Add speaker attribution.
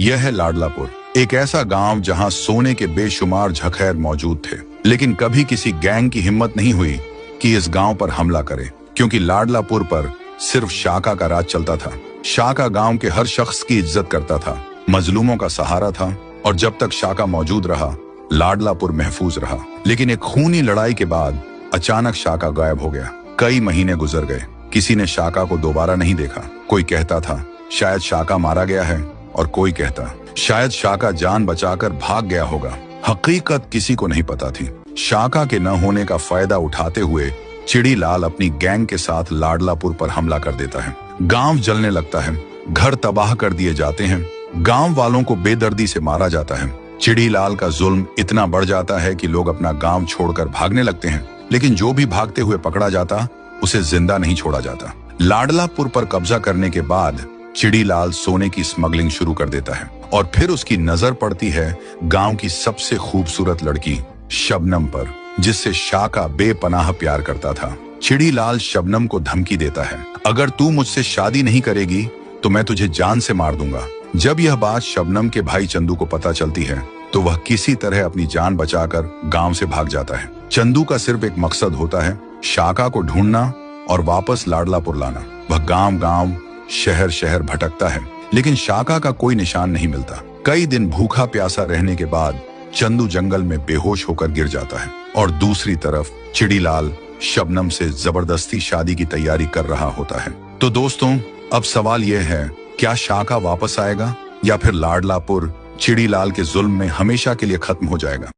Speaker 1: यह है लाडलापुर, एक ऐसा गांव जहां सोने के बेशुमार झखैर मौजूद थे, लेकिन कभी किसी गैंग की हिम्मत नहीं हुई कि इस गांव पर हमला करे, क्योंकि लाडलापुर पर सिर्फ शाका का राज चलता था। शाका गांव के हर शख्स की इज्जत करता था, मजलूमों का सहारा था, और जब तक शाका मौजूद रहा लाडलापुर महफूज रहा। लेकिन एक खूनी लड़ाई के बाद अचानक शाका गायब हो गया। कई महीने गुजर गए, किसी ने शाका को दोबारा नहीं देखा। कोई कहता था शायद शाका मारा गया है, और कोई कहता शायद शाका जान बचाकर भाग गया होगा। हकीकत किसी को नहीं पता थी। शाका के न होने का फायदा उठाते हुए चिड़ीलाल अपनी गैंग के साथ लाडलापुर पर हमला कर देता है। गांव जलने लगता है, घर तबाह कर दिए जाते हैं, गांव वालों को बेदर्दी से मारा जाता है। चिड़ीलाल का जुल्म इतना बढ़ जाता है कि लोग अपना गांव छोड़कर भागने लगते हैं, लेकिन जो भी भागते हुए पकड़ा जाता उसे जिंदा नहीं छोड़ा जाता। लाडलापुर पर कब्जा करने के बाद चिड़ीलाल सोने की स्मगलिंग शुरू कर देता है, और फिर उसकी नजर पड़ती है गांव की सबसे खूबसूरत लड़की शबनम पर, जिससे शाका बेपनाह प्यार करता था। चिड़ीलाल शबनम को धमकी देता है, अगर तू मुझसे शादी नहीं करेगी तो मैं तुझे जान से मार दूंगा। जब यह बात शबनम के भाई चंदू को पता चलती है तो वह किसी तरह अपनी जान बचाकर गांव से भाग जाता है। चंदू का सिर्फ एक मकसद होता है, शाका को ढूंढना और वापस लाडलापुर लाना। वह गांव गांव शहर शहर भटकता है, लेकिन शाका का कोई निशान नहीं मिलता। कई दिन भूखा प्यासा रहने के बाद चंदू जंगल में बेहोश होकर गिर जाता है, और दूसरी तरफ चिड़ीलाल शबनम से जबरदस्ती शादी की तैयारी कर रहा होता है। तो दोस्तों, अब सवाल यह है, क्या शाका वापस आएगा या फिर लाडलापुर चिड़ीलाल के जुल्म में हमेशा के लिए खत्म हो जाएगा?